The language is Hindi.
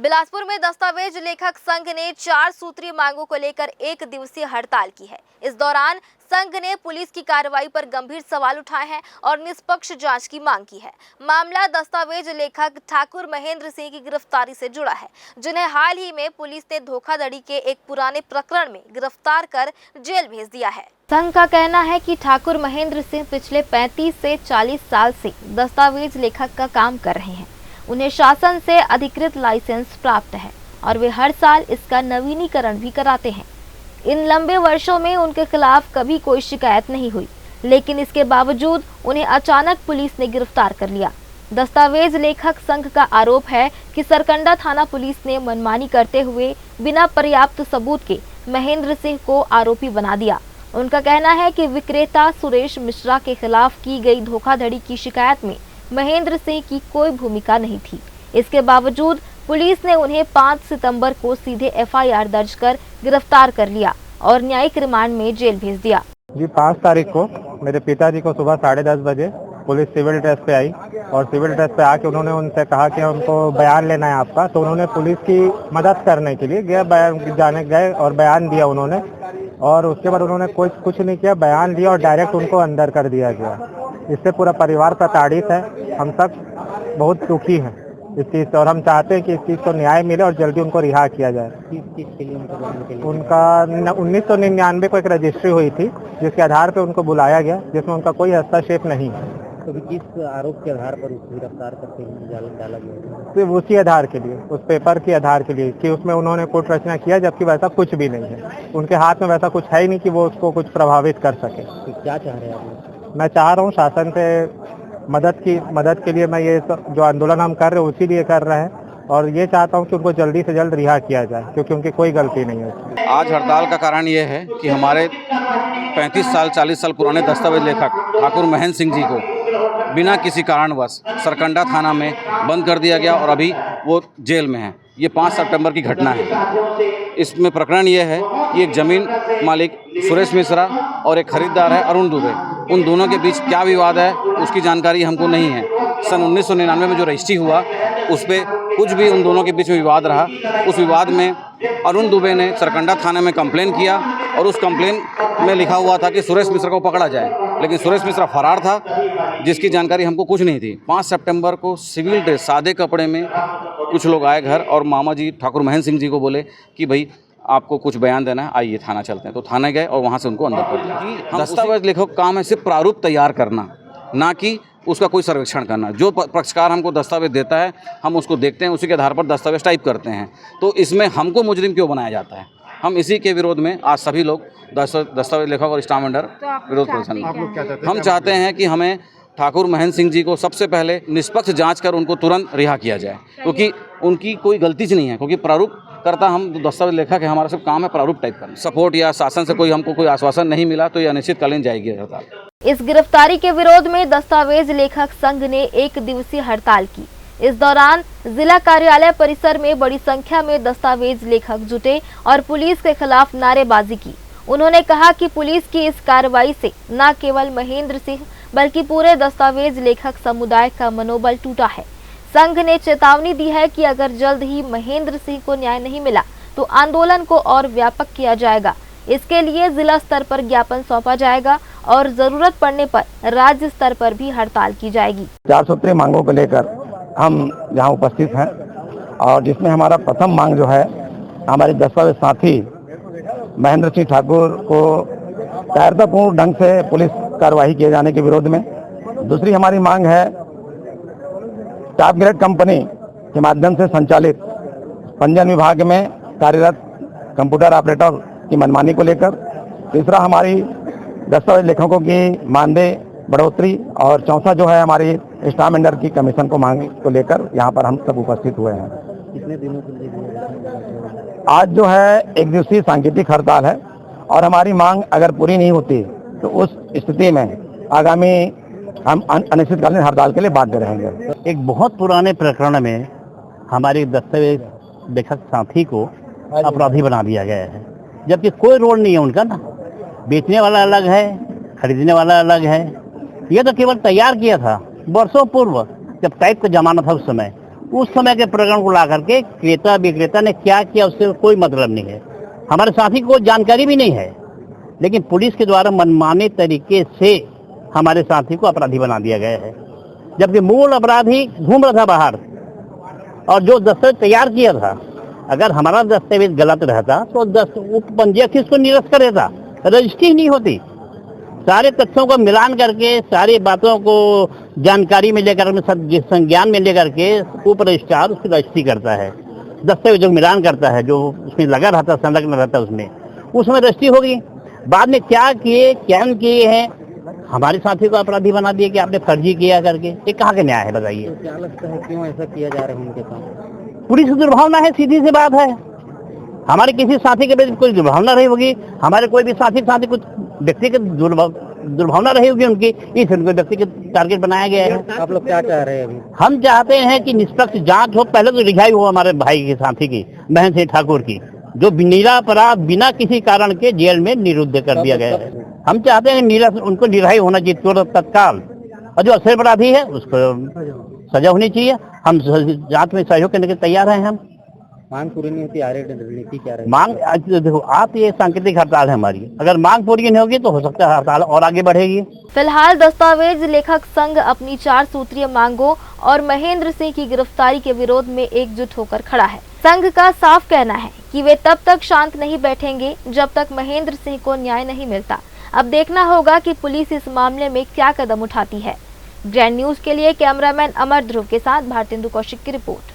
बिलासपुर में दस्तावेज लेखक संघ ने 4 सूत्रीय मांगों को लेकर 1 दिवसीय हड़ताल की है। इस दौरान संघ ने पुलिस की कार्रवाई पर गंभीर सवाल उठाए हैं और निष्पक्ष जांच की मांग की है। मामला दस्तावेज लेखक ठाकुर महेंद्र सिंह की गिरफ्तारी से जुड़ा है, जिन्हें हाल ही में पुलिस ने धोखाधड़ी के एक पुराने प्रकरण में गिरफ्तार कर जेल भेज दिया है। संघ का कहना है कि ठाकुर महेंद्र सिंह पिछले 35 से 40 साल से दस्तावेज लेखक का काम कर रहे हैं। उन्हें शासन से अधिकृत लाइसेंस प्राप्त है और वे हर साल इसका नवीनीकरण भी कराते हैं। इन लंबे वर्षों में उनके खिलाफ कभी कोई शिकायत नहीं हुई, लेकिन इसके बावजूद उन्हें अचानक पुलिस ने गिरफ्तार कर लिया। दस्तावेज लेखक संघ का आरोप है कि सरकंडा थाना पुलिस ने मनमानी करते हुए बिना पर्याप्त सबूत के महेंद्र सिंह को आरोपी बना दिया। उनका कहना है कि विक्रेता सुरेश मिश्रा के खिलाफ की गई धोखाधड़ी की शिकायत में महेंद्र सिंह की कोई भूमिका नहीं थी। इसके बावजूद पुलिस ने उन्हें 5 सितंबर को सीधे एफआईआर दर्ज कर गिरफ्तार कर लिया और न्यायिक रिमांड में जेल भेज दिया। जी 5 तारीख को मेरे पिताजी को सुबह 10:30 बजे पुलिस सिविल ड्रेस पे आई और सिविल ड्रेस पे आके उन्होंने उनसे कहा कि हमको बयान लेना है आपका। तो उन्होंने पुलिस की मदद करने के लिए गए और बयान दिया उन्होंने, और उसके बाद उन्होंने कुछ नहीं किया, बयान दिया और डायरेक्ट उनको अंदर कर दिया गया। इससे पूरा परिवार प्रताड़ित है। हम सब बहुत दुखी हैं इस चीज़ से और हम चाहते हैं कि इस चीज़ को न्याय मिले और जल्दी उनको रिहा किया जाए। उनका 1999 को एक रजिस्ट्री हुई थी जिसके आधार पे उनको बुलाया गया, जिसमें उनका कोई हस्तक्षेप नहीं है। तो किस आरोप के आधार पर उसको गिरफ्तार करके डाला गया? सिर्फ उसी आधार के लिए, उस पेपर के आधार के लिए कि उसमें उन्होंने कोर्ट रचना किया, जबकि वैसा कुछ भी नहीं है। उनके हाथ में वैसा कुछ है ही नहीं कि वो उसको कुछ प्रभावित कर सके। तो क्या चाह रहे हैं आप? मैं चाह रहा हूँ शासन से मदद के लिए मैं ये जो आंदोलन हम कर रहे हैं उसी लिए कर रहे हैं, और ये चाहता हूँ कि उनको जल्दी से जल्द रिहा किया जाए, क्योंकि उनकी कोई गलती नहीं है। आज हड़ताल का कारण ये है कि हमारे 35 साल 40 साल पुराने दस्तावेज लेखक ठाकुर महेंद्र सिंह जी को बिना किसी कारणवश सरकंडा थाना में बंद कर दिया गया और अभी वो जेल में है। ये 5 सितंबर की घटना है। इसमें प्रकरण ये है कि एक ज़मीन मालिक सुरेश मिश्रा और एक खरीदार है अरुण दुबे, उन दोनों के बीच क्या विवाद है उसकी जानकारी हमको नहीं है। सन 1999 में जो रजिस्ट्री हुआ उस पर कुछ भी उन दोनों के बीच में विवाद रहा। उस विवाद में अरुण दुबे ने सरकंडा थाने में कंप्लेन किया और उस कंप्लेन में लिखा हुआ था कि सुरेश मिश्रा को पकड़ा जाए, लेकिन सुरेश मिश्रा फरार था, जिसकी जानकारी हमको कुछ नहीं थी। 5 सितंबर को सिविल ड्रेस सादे कपड़े में कुछ लोग आए घर और मामा जी ठाकुर महेंद्र सिंह जी को बोले कि भाई आपको कुछ बयान देना है, आइए थाना चलते हैं। तो थाने गए और वहाँ से उनको अंदर कर दिया। दस्तावेज लेखक का काम है सिर्फ प्रारूप तैयार करना, ना कि उसका कोई सर्वेक्षण करना। जो पक्षकार हमको दस्तावेज देता है हम उसको देखते हैं, उसी के आधार पर दस्तावेज टाइप करते हैं। तो इसमें हमको मुजरिम क्यों बनाया जाता है? हम इसी के विरोध में आज सभी लोग दस्तावेज लेखक और स्टाफ वेंडर विरोध प्रदर्शन। हम चाहते हैं कि हमें ठाकुर महेंद्र सिंह जी को सबसे पहले निष्पक्ष जांच कर उनको तुरंत रिहा किया जाए, क्योंकि उनकी कोई गलती नहीं है। क्योंकि प्रारूप करता हम दस्तावेज लेखक है, हमारा सब काम है प्रारूप टाइप करना। सपोर्ट या शासन से हमको कोई आश्वासन नहीं मिला तो यह अनिश्चितकालीन जाएगी हड़ताल। इस गिरफ्तारी के विरोध में दस्तावेज लेखक संघ ने 1 दिवसीय हड़ताल की। इस दौरान जिला कार्यालय परिसर में बड़ी संख्या में दस्तावेज लेखक जुटे और पुलिस के खिलाफ नारेबाजी की। उन्होंने कहा कि पुलिस की इस कार्रवाई से न केवल महेंद्र सिंह बल्कि पूरे दस्तावेज लेखक समुदाय का मनोबल टूटा है। संघ ने चेतावनी दी है कि अगर जल्द ही महेंद्र सिंह को न्याय नहीं मिला तो आंदोलन को और व्यापक किया जाएगा। इसके लिए जिला स्तर पर ज्ञापन सौंपा जाएगा और जरूरत पड़ने पर राज्य स्तर पर भी हड़ताल की जाएगी। 4 सूत्रीय मांगों को लेकर हम यहाँ उपस्थित हैं, और जिसमें हमारा प्रथम मांग जो है हमारे दस्तावेज साथी महेंद्र सिंह ठाकुर को कायरतापूर्ण ढंग से पुलिस कार्रवाई किए जाने के विरोध में। दूसरी हमारी मांग है टॉप ग्रेड कंपनी के माध्यम से संचालित पंजीयन विभाग में कार्यरत कंप्यूटर ऑपरेटर की मनमानी को लेकर। तीसरा हमारी दस्तावेज लेखकों की मानदेय बढ़ोतरी, और चौथा जो है हमारी स्टाफ वेंडर की कमीशन को मांग को लेकर यहाँ पर हम सब उपस्थित हुए हैं। कितने दिनों के लिए? आज जो है 1 दिवसीय सांकेतिक हड़ताल है, और हमारी मांग अगर पूरी नहीं होती तो उस स्थिति में आगामी हम अनिश्चितकालीन हड़ताल के लिए बाध्य रहेंगे। एक बहुत पुराने प्रकरण में हमारे दस्तावेज लेखक साथी को अपराधी बना दिया गया है, जबकि कोई रोल नहीं है उनका ना। बेचने वाला अलग है, खरीदने वाला अलग है। ये तो केवल तैयार किया था वर्षों पूर्व, जब टाइप का जमाना था उस समय। उस समय के प्रकरण को ला करके क्रेता विक्रेता ने क्या किया उससे कोई मतलब नहीं है। हमारे साथी को जानकारी भी नहीं है, लेकिन पुलिस के द्वारा मनमाने तरीके से हमारे साथी को अपराधी बना दिया गया है, जबकि मूल अपराधी घूम रहा था बाहर और जो दस्तावेज तैयार किया था, अगर हमारा दस्तावेज गलत रहता तो पंजीयक इसको निरस्त कर देता, रजिस्ट्री नहीं होती। सारे तथ्यों को मिलान करके, सारी बातों को जानकारी में लेकर, संज्ञान में लेकर के उप रजिस्ट्रार उसकी रजिस्ट्री करता है, दस्तावेजों को मिलान करता है, जो उसमें लगा रहता, संलग्न रहता उसमें रजिस्ट्री होगी। बाद में क्या किए, क्या किए हैं, हमारे साथी को अपराधी बना दिए कि आपने फर्जी किया करके। ये कहाँ का न्याय है बताइए? तो क्या लगता है क्यों ऐसा किया जा रहा है उनके साथ? पुलिस की दुर्भावना है, सीधी सी बात है। हमारे किसी साथी के प्रति कोई दुर्भावना रही होगी, हमारे कोई भी साथी कुछ व्यक्ति की दुर्भावना रही होगी उनकी, इस उनको व्यक्ति के टारगेट बनाया गया है। आप लोग क्या चाह रहे हैं अभी? हम चाहते हैं कि निष्पक्ष जांच हो, पहले तो रिहाई हो हमारे भाई के साथी की, महेंद्र सिंह ठाकुर की, जो निरापराध बिना किसी कारण के जेल में निरुद्ध कर दिया गया है। हम चाहते हैं उनको रिहाई होना चाहिए तुरंत, तत्काल, और जो असली अपराधी है उसको सजा होनी चाहिए। हम जांच में सहयोग करने के तैयार हैं। हम मांग पूरी नहीं होती, आगे रणनीति क्या रहेगी? मांग देखो, आप ये सांकेतिक हड़ताल है हमारी, अगर मांग पूरी नहीं होगी तो हो सकता है हड़ताल और आगे बढ़ेगी। फिलहाल दस्तावेज लेखक संघ अपनी 4 सूत्रीय मांगों और महेंद्र सिंह की गिरफ्तारी के विरोध में एकजुट होकर खड़ा है। संघ का साफ कहना है कि वे तब तक शांत नहीं बैठेंगे जब तक महेंद्र सिंह को न्याय नहीं मिलता। अब देखना होगा कि पुलिस इस मामले में क्या कदम उठाती है। ग्रैंड न्यूज के लिए कैमरामैन अमर ध्रुव के साथ भारतेंदु कौशिक की रिपोर्ट।